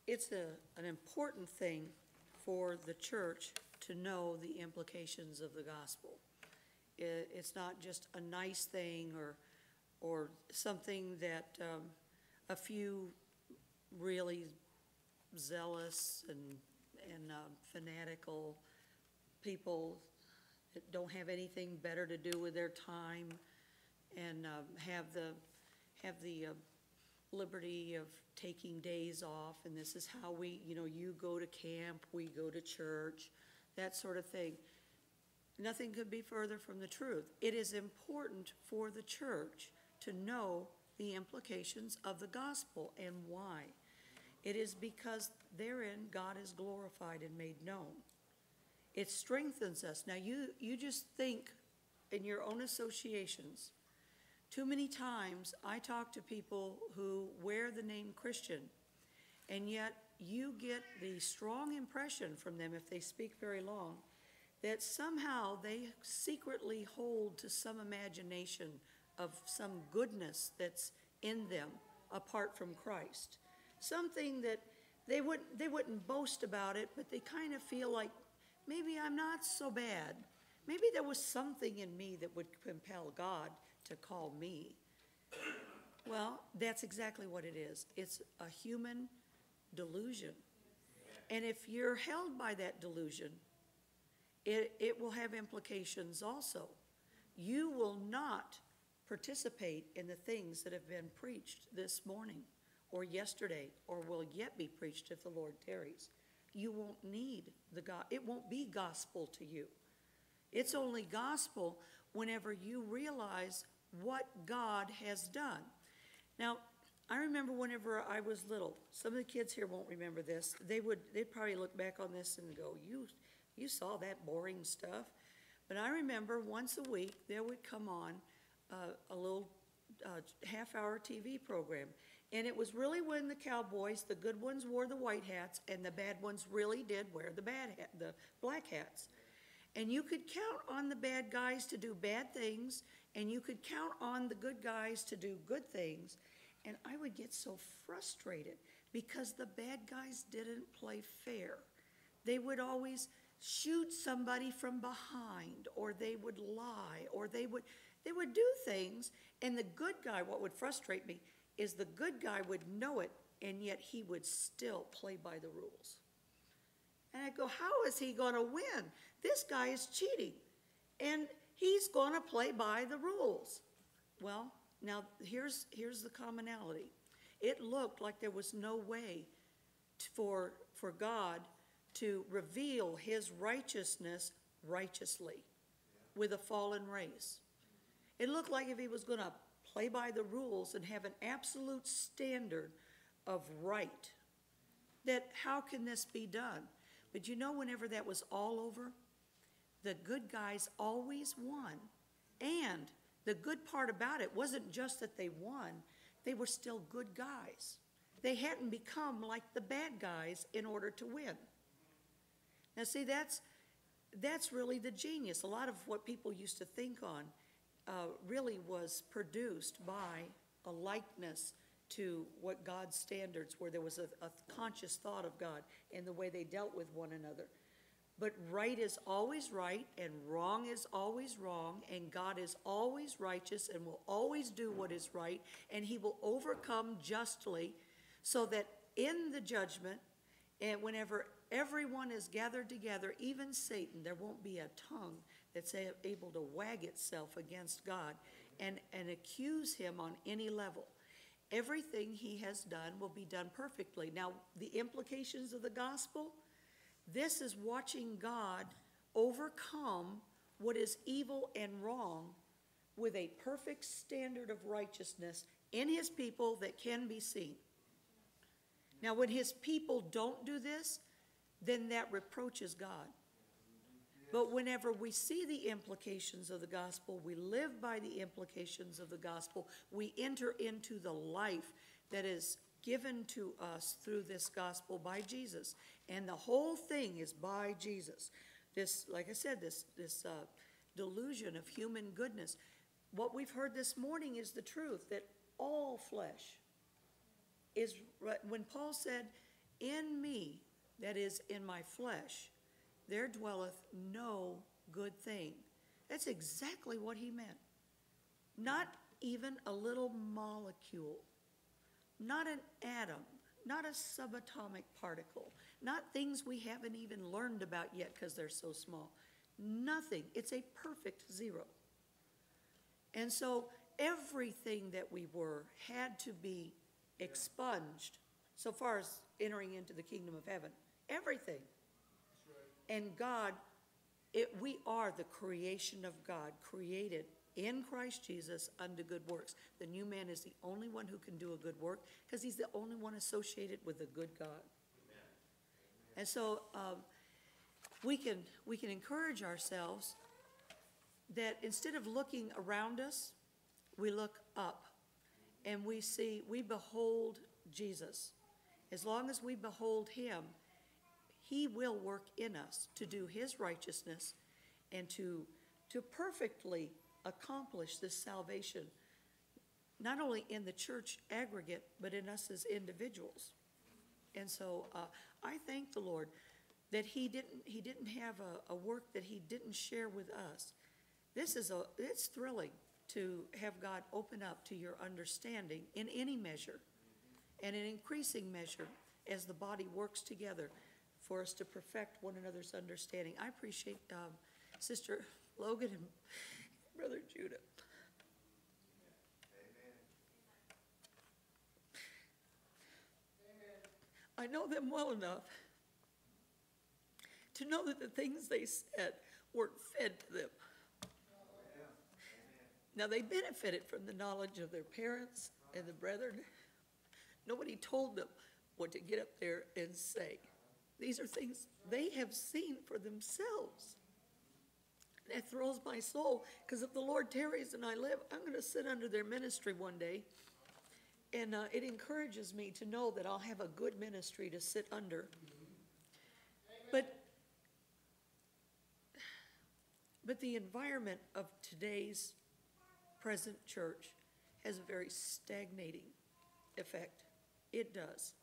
it's an important thing for the church to know the implications of the gospel. It's not just a nice thing or something that a few really zealous and fanatical people that don't have anything better to do with their time and have the liberty of taking days off, and this is how we, you go to camp, we go to church, that sort of thing. Nothing could be further from the truth. It is important for the church to know the implications of the gospel and why. It is because therein God is glorified and made known. It strengthens us. Now you just think in your own associations. Too many times I talk to people who wear the name Christian, and yet you get the strong impression from them, if they speak very long, that somehow they secretly hold to some imagination of some goodness that's in them apart from Christ. Something that they wouldn't boast about it, but they kind of feel like, maybe I'm not so bad. Maybe there was something in me that would compel God to call me. Well, that's exactly what it is. It's a human delusion. And if you're held by that delusion, it will have implications also. You will not participate in the things that have been preached this morning or yesterday or will yet be preached if the Lord tarries. You won't need it won't be gospel to you. It's only gospel whenever you realize what God has done. Now, I remember whenever I was little, some of the kids here won't remember this. They'd probably look back on this and go, you saw that boring stuff. But I remember once a week there would come on a little half-hour TV program. And it was really when the cowboys, the good ones wore the white hats, and the bad ones really did wear the black hats. And you could count on the bad guys to do bad things, and you could count on the good guys to do good things. And I would get so frustrated because the bad guys didn't play fair. They would always shoot somebody from behind, or they would lie, or they would do things. And the good guy, what would frustrate me, is the good guy would know it, and yet he would still play by the rules. And I go, how is he going to win? This guy is cheating, and he's going to play by the rules. Well, now here's the commonality. It looked like there was no way for God to reveal his righteousness righteously with a fallen race. It looked like if he was going to play by the rules and have an absolute standard of right, that how can this be done? But whenever that was all over, the good guys always won. And the good part about it wasn't just that they won, they were still good guys. They hadn't become like the bad guys in order to win. Now see, that's really the genius. A lot of what people used to think on really was produced by a likeness to what God's standards were. There was a conscious thought of God in the way they dealt with one another. But right is always right, and wrong is always wrong, and God is always righteous and will always do what is right, and he will overcome justly, so that in the judgment, and whenever everyone is gathered together, even Satan, there won't be a tongue that's able to wag itself against God and accuse him on any level. Everything he has done will be done perfectly. Now, the implications of the gospel, this is watching God overcome what is evil and wrong with a perfect standard of righteousness in his people that can be seen. Now, when his people don't do this, then that reproaches God. But whenever we see the implications of the gospel, we live by the implications of the gospel, we enter into the life that is given to us through this gospel by Jesus. And the whole thing is by Jesus. This, like I said, this delusion of human goodness. What we've heard this morning is the truth, that all flesh is, when Paul said in me, that is in my flesh, there dwelleth no good thing. That's exactly what he meant. Not even a little molecule, not an atom, not a subatomic particle, not things we haven't even learned about yet because they're so small. Nothing. It's a perfect zero. And so everything that we were had to be expunged so far as entering into the kingdom of heaven. Everything. And God, we are the creation of God, created in Christ Jesus unto good works. The new man is the only one who can do a good work because he's the only one associated with a good God. Amen. And so we can encourage ourselves that instead of looking around us, we look up and we behold Jesus. As long as we behold him, he will work in us to do his righteousness and to perfectly accomplish this salvation, not only in the church aggregate, but in us as individuals. And so I thank the Lord that he didn't have a work that he didn't share with us. It's thrilling to have God open up to your understanding in any measure and in increasing measure as the body works together for us to perfect one another's understanding. I appreciate Sister Logan and Brother Judah. Amen. I know them well enough to know that the things they said weren't fed to them. Now, they benefited from the knowledge of their parents and the brethren. Nobody told them what to get up there and say. These are things they have seen for themselves. That thrills my soul, because if the Lord tarries and I live, I'm going to sit under their ministry one day. And it encourages me to know that I'll have a good ministry to sit under. But the environment of today's present church has a very stagnating effect. It does.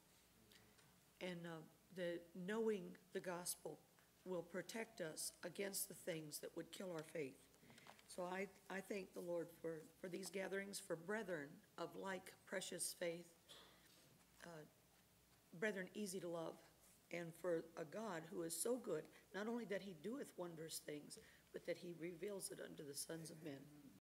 And the knowing the gospel will protect us against the things that would kill our faith. So I thank the Lord for these gatherings, for brethren of like precious faith, brethren easy to love, and for a God who is so good, not only that he doeth wondrous things, but that he reveals it unto the sons of men.